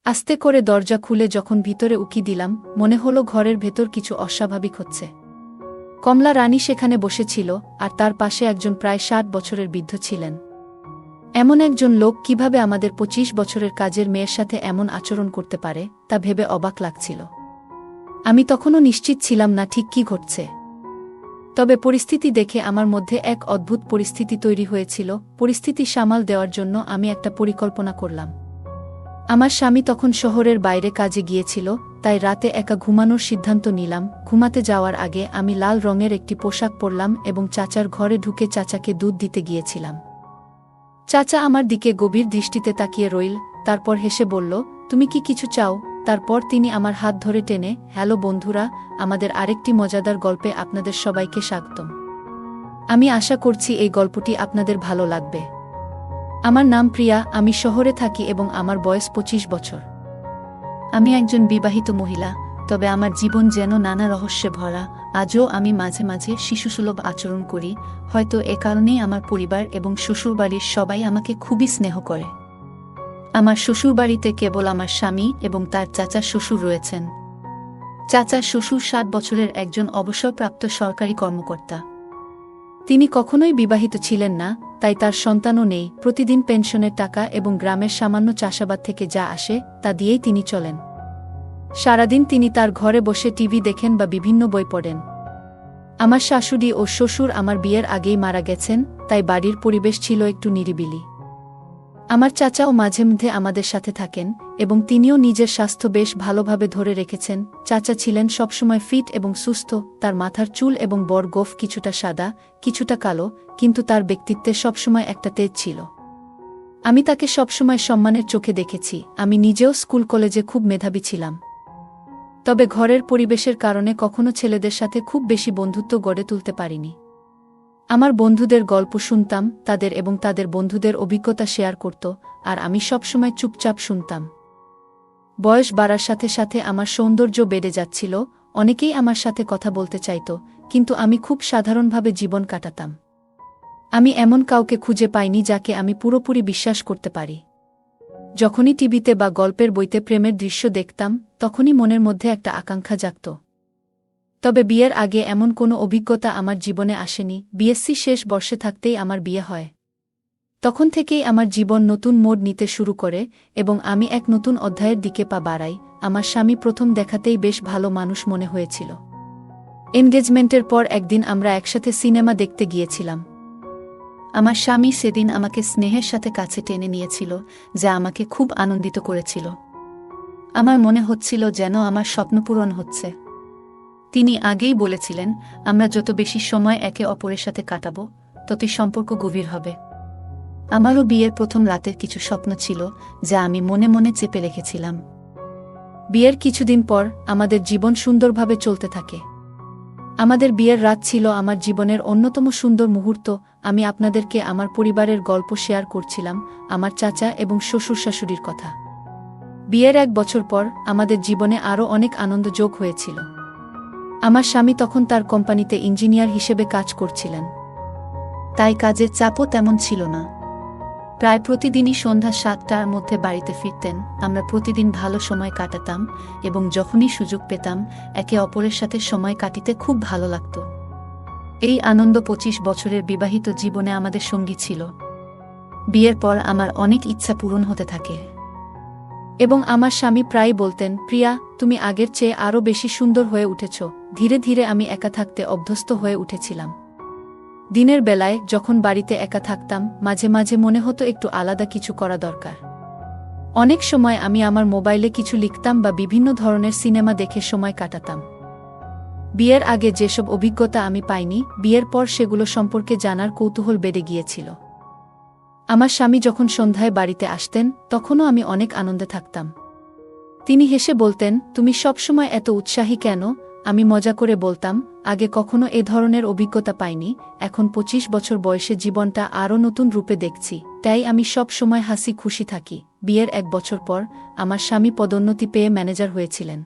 আস্তে করে দরজা খুলে যখন ভিতরে উকি দিলাম, মনে হলো ঘরের ভেতর কিছু অস্বাভাবিক হচ্ছে। কমলা রানী সেখানে বসেছিল, আর তার পাশে একজন প্রায় ৬০ বছরের বৃদ্ধ ছিলেন। এমন একজন লোক কিভাবে আমাদের ২৫ বছরের কাজের মেয়ের সাথে এমন আচরণ করতে পারে, তা ভেবে অবাক লাগছিল। আমি তখনও নিশ্চিত ছিলাম না ঠিক কী ঘটছে। তবে পরিস্থিতি দেখে আমার মধ্যে এক অদ্ভুত পরিস্থিতি তৈরি হয়েছিল। পরিস্থিতি সামাল দেওয়ার জন্য আমি একটা পরিকল্পনা করলাম। আমার স্বামী তখন শহরের বাইরে কাজে গিয়েছিল, তাই রাতে একা ঘুমানোর সিদ্ধান্ত নিলাম। ঘুমাতে যাওয়ার আগে আমি লাল রঙের একটি পোশাক পরলাম এবং চাচার ঘরে ঢুকে চাচাকে দুধ দিতে গিয়েছিলাম। চাচা আমার দিকে গভীর দৃষ্টিতে তাকিয়ে রইল, তারপর হেসে বলল, তুমি কি কিছু চাও? তারপর তিনি আমার হাত ধরে টেনে, হ্যালো বন্ধুরা, আমাদের আরেকটি মজাদার গল্পে আপনাদের সবাইকে স্বাগতম। আমি আশা করছি এই গল্পটি আপনাদের ভালো লাগবে। আমার নাম প্রিয়া, আমি শহরে থাকি এবং আমার বয়স ২৫ বছর। আমি একজন বিবাহিত মহিলা, তবে আমার জীবন যেন নানা রহস্যে ভরা। আজও আমি মাঝে মাঝে শিশুসুলভ আচরণ করি, হয়তো এ কারণেই আমার পরিবার এবং শ্বশুরবাড়ির সবাই আমাকে খুবই স্নেহ করে। আমার শ্বশুরবাড়িতে কেবল আমার স্বামী এবং তার চাচা শ্বশুর রয়েছেন। চাচা শ্বশুর ৬০ বছরের একজন অবসরপ্রাপ্ত সরকারি কর্মকর্তা। তিনি কখনোই বিবাহিত ছিলেন না, তাই তার সন্তানও নেই। প্রতিদিন পেনশনের টাকা এবং গ্রামের সামান্য চাষাবাদ থেকে যা আসে তা দিয়েই তিনি চলেন। সারাদিন তিনি তার ঘরে বসে টিভি দেখেন বা বিভিন্ন বই পড়েন। আমার শাশুড়ি ও শ্বশুর আমার বিয়ের আগেই মারা গেছেন, তাই বাড়ির পরিবেশ ছিল একটু নিরিবিলি। আমার চাচাও মাঝে মধ্যে আমাদের সাথে থাকেন এবং তিনিও নিজের স্বাস্থ্য বেশ ভালোভাবে ধরে রেখেছেন। চাচা ছিলেন সবসময় ফিট এবং সুস্থ, তার মাথার চুল এবং বড় গোঁফ কিছুটা সাদা, কিছুটা কালো, কিন্তু তার ব্যক্তিত্বে সবসময় একটা তেজ ছিল। আমি তাকে সবসময় সম্মানের চোখে দেখেছি। আমি নিজেও স্কুল কলেজে খুব মেধাবী ছিলাম, তবে ঘরের পরিবেশের কারণে কখনো ছেলেদের সাথে খুব বেশি বন্ধুত্ব গড়ে তুলতে পারিনি। আমার বন্ধুদের গল্প শুনতাম, তাদের এবং তাদের বন্ধুদের অভিজ্ঞতা শেয়ার করত, আর আমি সবসময় চুপচাপ শুনতাম। বয়স বাড়ার সাথে সাথে আমার সৌন্দর্য বেড়ে যাচ্ছিল, অনেকেই আমার সাথে কথা বলতে চাইত, কিন্তু আমি খুব সাধারণভাবে জীবন কাটাতাম। আমি এমন কাউকে খুঁজে পাইনি যাকে আমি পুরোপুরি বিশ্বাস করতে পারি। যখনই টিভিতে বা গল্পের বইতে প্রেমের দৃশ্য দেখতাম, তখনই মনের মধ্যে একটা আকাঙ্ক্ষা জাগত। তবে বিয়ের আগে এমন কোনো অভিজ্ঞতা আমার জীবনে আসেনি। বিএসসি শেষ বর্ষে থাকতেই আমার বিয়ে হয়। তখন থেকেই আমার জীবন নতুন মোড় নিতে শুরু করে এবং আমি এক নতুন অধ্যায়ের দিকে পা বাড়াই। আমার স্বামী প্রথম দেখাতেই বেশ ভালো মানুষ মনে হয়েছিল। এনগেজমেন্টের পর একদিন আমরা একসাথে সিনেমা দেখতে গিয়েছিলাম। আমার স্বামী সেদিন আমাকে স্নেহের সাথে কাছে টেনে নিয়েছিল, যা আমাকে খুব আনন্দিত করেছিল। আমার মনে হচ্ছিল যেন আমার স্বপ্ন পূরণ হচ্ছে। তিনি আগেই বলেছিলেন, আমরা যত বেশি সময় একে অপরের সাথে কাটাবো, ততই সম্পর্ক গভীর হবে। আমারও বিয়ের প্রথম রাতের কিছু স্বপ্ন ছিল, যা আমি মনে মনে চেপে রেখেছিলাম। বিয়ের কিছুদিন পর আমাদের জীবন সুন্দরভাবে চলতে থাকে। আমাদের বিয়ের রাত ছিল আমার জীবনের অন্যতম সুন্দর মুহূর্ত। আমি আপনাদেরকে আমার পরিবারের গল্প শেয়ার করছিলাম, আমার চাচা এবং শ্বশুর শাশুড়ির কথা। বিয়ের ১ বছর পর আমাদের জীবনে আরও অনেক আনন্দ যোগ হয়েছিল। আমার স্বামী তখন তার কোম্পানিতে ইঞ্জিনিয়ার হিসেবে কাজ করছিলেন, তাই কাজের চাপও তেমন ছিল না। প্রায় প্রতিদিনই সন্ধ্যা ৭টার মধ্যে বাড়িতে ফিরতেন। আমরা প্রতিদিন ভালো সময় কাটাতাম এবং যখনই সুযোগ পেতাম একে অপরের সাথে সময় কাটিতে খুব ভালো লাগত। এই আনন্দ ২৫ বছরের বিবাহিত জীবনে আমাদের সঙ্গী ছিল। বিয়ের পর আমার অনেক ইচ্ছা পূরণ হতে থাকে এবং আমার স্বামী প্রায় বলতেন, প্রিয়া, তুমি আগের চেয়ে আরও বেশি সুন্দর হয়ে উঠেছ। ধীরে ধীরে আমি একা থাকতে অভ্যস্ত হয়ে উঠেছিলাম। দিনের বেলায় যখন বাড়িতে একা থাকতাম, মাঝে মাঝে মনে হতো একটু আলাদা কিছু করা দরকার। অনেক সময় আমি আমার মোবাইলে কিছু লিখতাম বা বিভিন্ন ধরনের সিনেমা দেখে সময় কাটাতাম। বিয়ের আগে যেসব অভিজ্ঞতা আমি পাইনি, বিয়ের পর সেগুলো সম্পর্কে জানার কৌতূহল বেড়ে গিয়েছিল। আমার স্বামী যখন সন্ধ্যায় বাড়িতে আসতেন, তখনও আমি অনেক আনন্দে থাকতাম। তিনি হেসে বলতেন, তুমি সবসময় এত উৎসাহী কেন? আমি মজা করে বলতাম, আগে কখনো এ ধরনের অভিজ্ঞতা পাইনি, এখন ২৫ বছর বয়সে জীবনটা আরও নতুন রূপে দেখছি, তাই আমি সব সময় হাসি খুশি থাকি। বিয়ের ১ বছর পর আমার স্বামী পদোন্নতি পেয়ে ম্যানেজার হয়েছিলেন।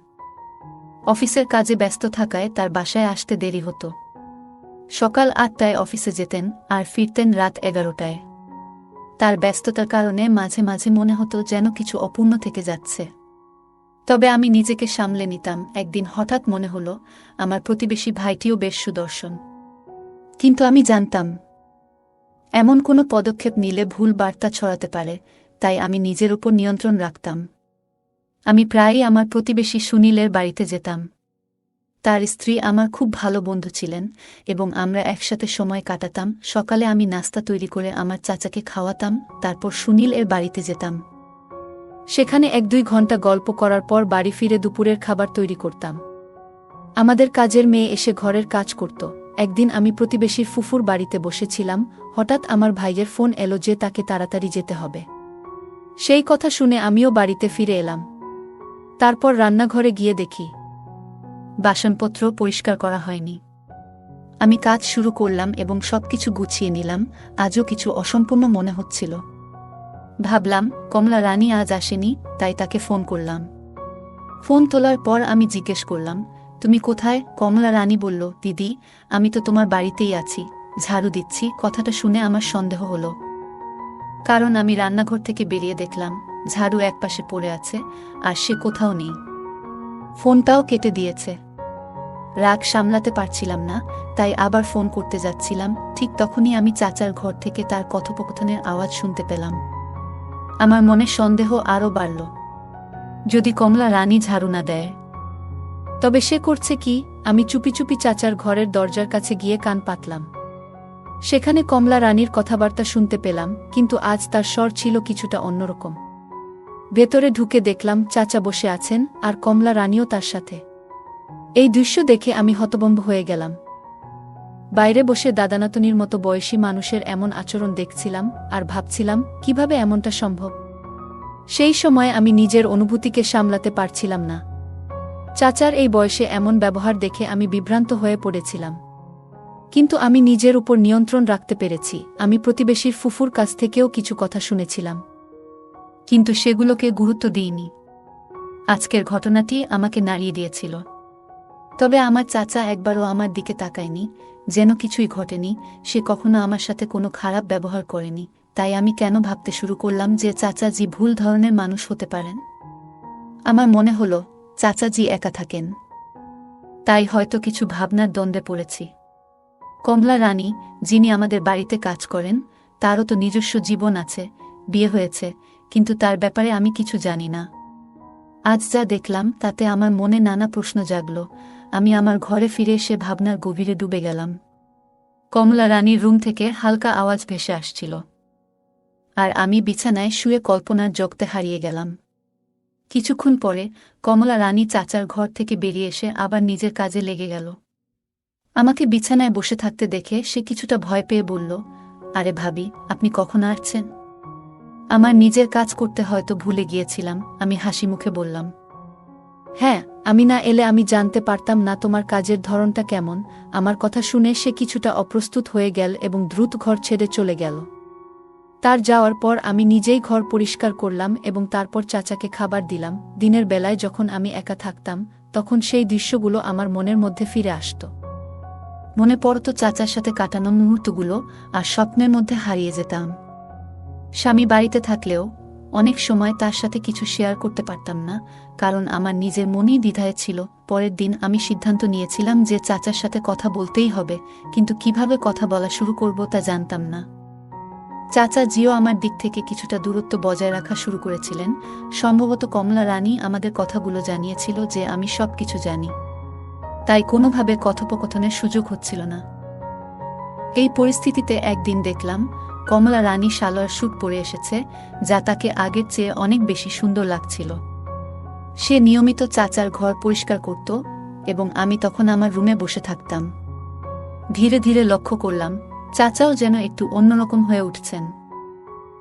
অফিসের কাজে ব্যস্ত থাকায় তার বাসায় আসতে দেরি হতো। সকাল ৮টায় অফিসে যেতেন আর ফিরতেন রাত ১১টায়। তার ব্যস্ততার কারণে মাঝে মাঝে মনে হতো যেন কিছু অপূর্ণ থেকে যাচ্ছে। তবে আমি নিজেকে সামলে নিতাম। একদিন হঠাৎ মনে হলো আমার প্রতিবেশী ভাইটিও বেশ সুদর্শন, কিন্তু আমি জানতাম এমন কোনো পদক্ষেপ নিলে ভুল বার্তা ছড়াতে পারে, তাই আমি নিজের উপর নিয়ন্ত্রণ রাখতাম। আমি প্রায়ই আমার প্রতিবেশী সুনীলের বাড়িতে যেতাম। তার স্ত্রী আমার খুব ভালো বন্ধু ছিলেন এবং আমরা একসাথে সময় কাটাতাম। সকালে আমি নাস্তা তৈরি করে আমার চাচাকে খাওয়াতাম, তারপর সুনীল এর বাড়িতে যেতাম। সেখানে 1-2 ঘন্টা গল্প করার পর বাড়ি ফিরে দুপুরের খাবার তৈরি করতাম। আমাদের কাজের মেয়ে এসে ঘরের কাজ করত। একদিন আমি প্রতিবেশীর ফুফুর বাড়িতে বসেছিলাম, হঠাৎ আমার ভাইয়ের ফোন এলো যে তাকে তাড়াতাড়ি যেতে হবে। সেই কথা শুনে আমিও বাড়িতে ফিরে এলাম। তারপর রান্নাঘরে গিয়ে দেখি বাসনপত্র পরিষ্কার করা হয়নি। আমি কাজ শুরু করলাম এবং সবকিছু গুছিয়ে নিলাম। আজও কিছু অসম্পূর্ণ মনে হচ্ছিল। ভাবলাম কমলা রানী আজ আসেনি, তাই তাকে ফোন করলাম। ফোন তোলার পর আমি জিজ্ঞেস করলাম, তুমি কোথায়? কমলা রানী বলল, দিদি, আমি তো তোমার বাড়িতেই আছি, ঝাড়ু দিচ্ছি। কথাটা শুনে আমার সন্দেহ হলো, কারণ আমি রান্নাঘর থেকে বেরিয়ে দেখলাম ঝাড়ু একপাশে পড়ে আছে আর সে কোথাও নেই। ফোনটাও কেটে দিয়েছে। রাগ সামলাতে পারছিলাম না, তাই আবার ফোন করতে যাচ্ছিলাম। ঠিক তখনই আমি চাচার ঘর থেকে তার কথোপকথনের আওয়াজ শুনতে পেলাম। আমার মনে সন্দেহ আরও বাড়ল। যদি কমলা রানী ঝাড়ু না দেয়, তবে সে করছে কি? আমি চুপি চুপি চাচার ঘরের দরজার কাছে গিয়ে কান পাতলাম। সেখানে কমলা রানীর কথাবার্তা শুনতে পেলাম, কিন্তু আজ তার স্বর ছিল কিছুটা অন্যরকম। ভেতরে ঢুকে দেখলাম চাচা বসে আছেন আর কমলা রানীও তার সাথে। এই দৃশ্য দেখে আমি হতভম্ব হয়ে গেলাম। বাইরে বসে দাদানাতনির মতো বয়সী মানুষের এমন আচরণ দেখছিলাম আর ভাবছিলাম কিভাবে এমনটা সম্ভব। সেই সময় আমি নিজের অনুভূতিকে সামলাতে পারছিলাম না। চাচার এই বয়সে এমন ব্যবহার দেখে আমি বিভ্রান্ত হয়ে পড়েছিলাম। কিন্তু আমি নিজের উপর নিয়ন্ত্রণ রাখতে পেরেছি। আমি প্রতিবেশীর ফুফুর কাছ থেকেও কিছু কথা শুনেছিলাম, কিন্তু সেগুলোকে গুরুত্ব দিইনি। আজকের ঘটনাটি আমাকে নাড়িয়ে দিয়েছিল। তবে আমার চাচা একবারও আমার দিকে তাকায়নি, যেন কিছুই ঘটেনি। সে কখনো আমার সাথে কোনো খারাপ ব্যবহার করেনি। তাই আমি কেন ভাবতে শুরু করলাম যে চাচাজি ভুল ধরনের মানুষ হতে পারেন। আমার মনে হলো চাচাজি একা থাকেন, তাই হয়তো কিছু ভাবনার দ্বন্দ্বে পড়েছি। কমলা রানী, যিনি আমাদের বাড়িতে কাজ করেন, তারও তো নিজস্ব জীবন আছে, বিয়ে হয়েছে, কিন্তু তার ব্যাপারে আমি কিছু জানি না। আজ যা দেখলাম তাতে আমার মনে নানা প্রশ্ন জাগল। আমি আমার ঘরে ফিরে এসে ভাবনার গভীরে ডুবে গেলাম। কমলা রানীর রুম থেকে হালকা আওয়াজ ভেসে আসছিল, আর আমি বিছানায় শুয়ে কল্পনার জগতে হারিয়ে গেলাম। কিছুক্ষণ পরে কমলা রানী চাচার ঘর থেকে বেরিয়ে এসে আবার নিজের কাজে লেগে গেল। আমাকে বিছানায় বসে থাকতে দেখে সে কিছুটা ভয় পেয়ে বলল, আরে ভাবি, আপনি কখন আসছেন? আমার নিজের কাজ করতে হয়তো ভুলে গিয়েছিলাম, আমি হাসি মুখে বললাম। হ্যাঁ, আমি না এলে আমি জানতে পারতাম না তোমার কাজের ধরনটা কেমন। আমার কথা শুনে সে কিছুটা অপ্রস্তুত হয়ে গেল এবং দ্রুত ঘর ছেড়ে চলে গেল। তার যাওয়ার পর আমি নিজেই ঘর পরিষ্কার করলাম এবং তারপর চাচাকে খাবার দিলাম। দিনের বেলায় যখন আমি একা থাকতাম, তখন সেই দৃশ্যগুলো আমার মনের মধ্যে ফিরে আসত। মনে পড়ত চাচার সাথে কাটানো মুহূর্তগুলো, আর স্বপ্নের মধ্যে হারিয়ে যেতাম। স্বামী বাড়িতে থাকলেও অনেক সময় তার সাথে কিছু শেয়ার করতে পারতাম না, কারণ আমার নিজের মনেই দ্বিধায় ছিল। পরের দিন আমি সিদ্ধান্ত নিয়েছিলাম যে চাচার সাথে কথা বলতেই হবে, কিন্তু কিভাবে কথা বলা শুরু করব তা জানতাম না। চাচা জিও আমার দিক থেকে কিছুটা দূরত্ব বজায় রাখা শুরু করেছিলেন। সম্ভবত কমলা রানী আমাদের কথাগুলো জানিয়েছিল যে আমি সব কিছু জানি, তাই কোনোভাবে কথোপকথনের সুযোগ হচ্ছিল না। এই পরিস্থিতিতে একদিন দেখলাম কমলা রানী সালোয়ার স্যুট পরে এসেছে, যা তাকে আগের চেয়ে অনেক বেশি সুন্দর লাগছিল। সে নিয়মিত চাচার ঘর পরিষ্কার করত এবং আমি তখন আমার রুমে বসে থাকতাম। ধীরে ধীরে লক্ষ্য করলাম চাচাও যেন একটু অন্যরকম হয়ে উঠছেন।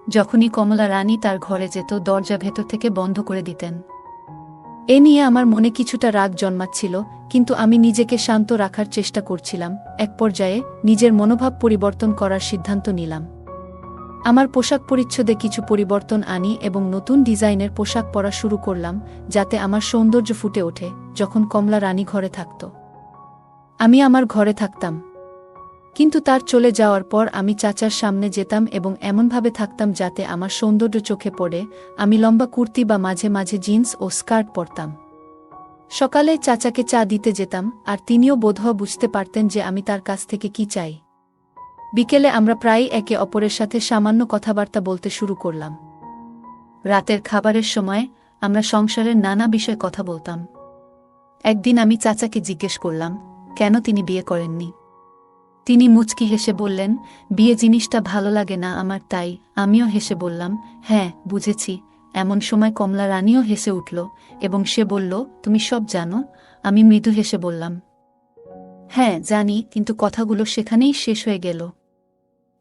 যখনই কমলা রানী তার ঘরে যেত, দরজা ভেতর থেকে বন্ধ করে দিতেন। এ নিয়ে আমার মনে কিছুটা রাগ জন্মাচ্ছিল, কিন্তু আমি নিজেকে শান্ত রাখার চেষ্টা করছিলাম। এক পর্যায়ে নিজের মনোভাব পরিবর্তন করার সিদ্ধান্ত নিলাম। আমার পোশাক পরিচ্ছদে কিছু পরিবর্তন আনি এবং নতুন ডিজাইনের পোশাক পরা শুরু করলাম, যাতে আমার সৌন্দর্য ফুটে ওঠে। যখন কমলা রানী ঘরে থাকত, আমি আমার ঘরে থাকতাম। কিন্তু তার চলে যাওয়ার পর আমি চাচার সামনে যেতাম এবং এমনভাবে থাকতাম যাতে আমার সৌন্দর্য চোখে পড়ে। আমি লম্বা কুর্তি বা মাঝে মাঝে জিন্স ও স্কার্ট পরতাম। সকালে চাচাকে চা দিতে যেতাম, আর তিনিও বোধহয় বুঝতে পারতেন যে আমি তার কাছ থেকে কি চাই। বিকেলে আমরা প্রায়ই একে অপরের সাথে সামান্য কথাবার্তা বলতে শুরু করলাম। রাতের খাবারের সময় আমরা সংসারের নানা বিষয়ে কথা বলতাম। একদিন আমি চাচাকে জিজ্ঞেস করলাম কেন তিনি বিয়ে করেননি। তিনি মুচকি হেসে বললেন, বিয়ে জিনিসটা ভালো লাগে না আমার, তাই। আমিও হেসে বললাম, হ্যাঁ বুঝেছি। এমন সময় কমলা রানীও হেসে উঠল এবং সে বলল, তুমি সব জানো? আমি মৃদু হেসে বললাম, হ্যাঁ জানি, কিন্তু কথাগুলো সেখানেই শেষ হয়ে গেল।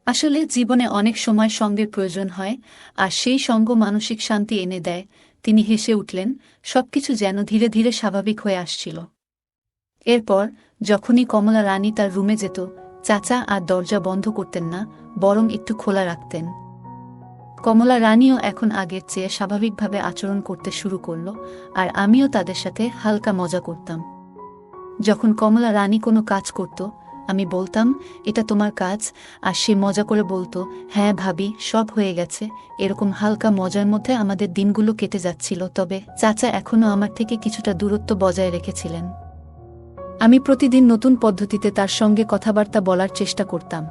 আসলে জীবনে অনেক সময় সঙ্গের প্রয়োজন হয়, আর সেই সঙ্গ মানসিক শান্তি এনে দেয়। তিনি হেসে উঠলেন, সবকিছু যেন ধীরে ধীরে স্বাভাবিক হয়ে আসছিল। এরপর যখনই কমলা রানী তার রুমে যেত, চাচা আর দরজা বন্ধ করতেন না, বরং একটু খোলা রাখতেন। কমলা রানীও এখন আগের চেয়ে স্বাভাবিকভাবে আচরণ করতে শুরু করল, আর আমিও তাদের সাথে হালকা মজা করতাম। যখন কমলা রানী কোনো কাজ করত, আমি বলতাম, এটা তোমার কাজ, আর সে মজা করে বলতো, হ্যাঁ ভাবি, সব হয়ে গেছে। এরকম হালকা মজার মধ্যে আমাদের দিনগুলো কেটে যাচ্ছিল। তবে চাচা এখনও আমার থেকে কিছুটা দূরত্ব বজায় রেখেছিলেন। আমি প্রতিদিন নতুন পদ্ধতিতে তার সঙ্গে কথাবার্তা বলার চেষ্টা করতাম।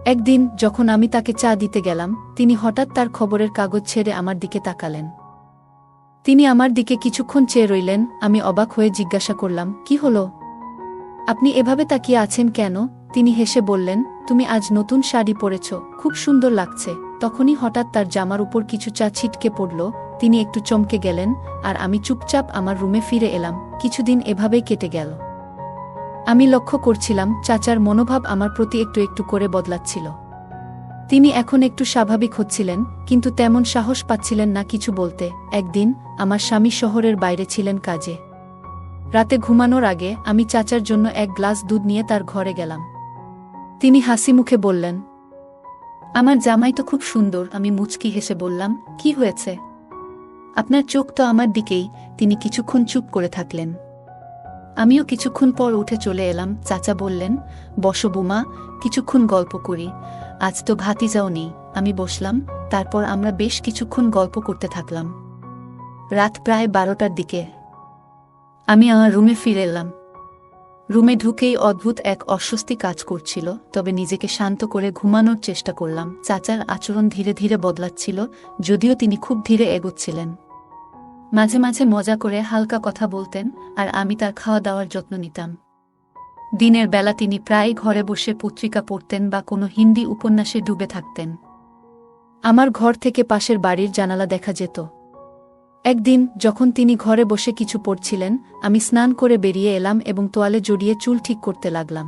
একদিন যখন আমি তাকে চা দিতে গেলাম, তিনি হঠাৎ তার খবরের কাগজ ছেড়ে আমার দিকে তাকালেন। তিনি আমার দিকে কিছুক্ষণ চেয়ে রইলেন। আমি অবাক হয়ে জিজ্ঞাসা করলাম, কি হলো? আপনি এভাবে তাকিয়ে আছেন কেন? তিনি হেসে বললেন, তুমি আজ নতুন শাড়ি পরেছ, খুব সুন্দর লাগছে। তখনই হঠাৎ তার জামার উপর কিছু চা ছিটকে পড়ল। তিনি একটু চমকে গেলেন, আর আমি চুপচাপ আমার রুমে ফিরে এলাম। কিছুদিন এভাবেই কেটে গেল। আমি লক্ষ্য করছিলাম চাচার মনোভাব আমার প্রতি একটু একটু করে বদলাচ্ছিল। তিনি এখন একটু স্বাভাবিক হচ্ছিলেন, কিন্তু তেমন সাহস পাচ্ছিলেন না কিছু বলতে। একদিন আমার স্বামী শহরের বাইরে ছিলেন কাজে। রাতে ঘুমানোর আগে আমি চাচার জন্য এক গ্লাস দুধ নিয়ে তার ঘরে গেলাম। তিনি হাসি মুখে বললেন, আমার জামাই তো খুব সুন্দর। আমি মুচকি হেসে বললাম, কি হয়েছে? আপনার চোখ তো আমার দিকেই। তিনি কিছুক্ষণ চুপ করে থাকলেন। আমিও কিছুক্ষণ পর উঠে চলে এলাম। চাচা বললেন, বসো বুমা, কিছুক্ষণ গল্প করি। আজ তো ভাতিজাও নেই। আমি বসলাম। তারপর আমরা বেশ কিছুক্ষণ গল্প করতে থাকলাম। রাত প্রায় 12টার দিকে আমি আমার রুমে ফিরে এলাম। রুমে ঢুকেই অদ্ভুত এক অস্বস্তি কাজ করছিল, তবে নিজেকে শান্ত করে ঘুমানোর চেষ্টা করলাম। চাচার আচরণ ধীরে ধীরে বদলাচ্ছিল, যদিও তিনি খুব ধীরে এগোচ্ছিলেন। মাঝে মাঝে মজা করে হালকা কথা বলতেন, আর আমি তার খাওয়া দাওয়ার যত্ন নিতাম। দিনের বেলা তিনি প্রায় ঘরে বসে পত্রিকা পড়তেন বা কোনো হিন্দি উপন্যাসে ডুবে থাকতেন। আমার ঘর থেকে পাশের বাড়ির জানালা দেখা যেত। একদিন যখন তিনি ঘরে বসে কিছু পড়ছিলেন, আমি স্নান করে বেরিয়ে এলাম এবং তোয়ালে জড়িয়ে চুল ঠিক করতে লাগলাম।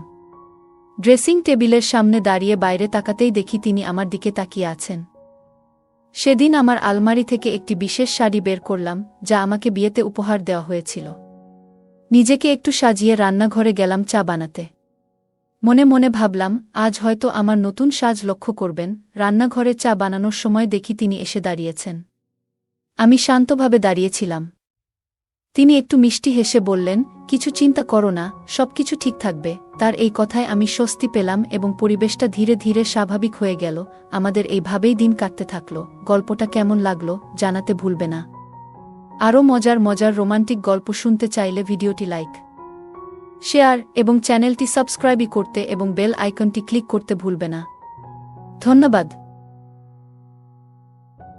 ড্রেসিং টেবিলের সামনে দাঁড়িয়ে বাইরে তাকাতেই দেখি তিনি আমার দিকে তাকিয়ে আছেন। সেদিন আমার আলমারি থেকে একটি বিশেষ শাড়ি বের করলাম, যা আমাকে বিয়েতে উপহার দেওয়া হয়েছিল। নিজেকে একটু সাজিয়ে রান্নাঘরে গেলাম চা বানাতে। মনে মনে ভাবলাম, আজ হয়তো আমার নতুন সাজ লক্ষ্য করবেন। রান্নাঘরে চা বানানোর সময় দেখি তিনি এসে দাঁড়িয়েছেন। আমি শান্তভাবে দাঁড়িয়েছিলাম। তিনি একটু মিষ্টি হেসে বললেন, কিছু চিন্তা করো না, সবকিছু ঠিক থাকবে। তার এই কথায় আমি স্বস্তি পেলাম এবং পরিবেশটা ধীরে ধীরে স্বাভাবিক হয়ে গেল। আমাদের এইভাবেই দিন কাটতে থাকল। গল্পটা কেমন লাগলো জানাতে ভুলবে না। আরও মজার মজার রোমান্টিক গল্প শুনতে চাইলে ভিডিওটি লাইক, শেয়ার এবং চ্যানেলটি সাবস্ক্রাইব করতে এবং বেল আইকনটি ক্লিক করতে ভুলবে না। ধন্যবাদ।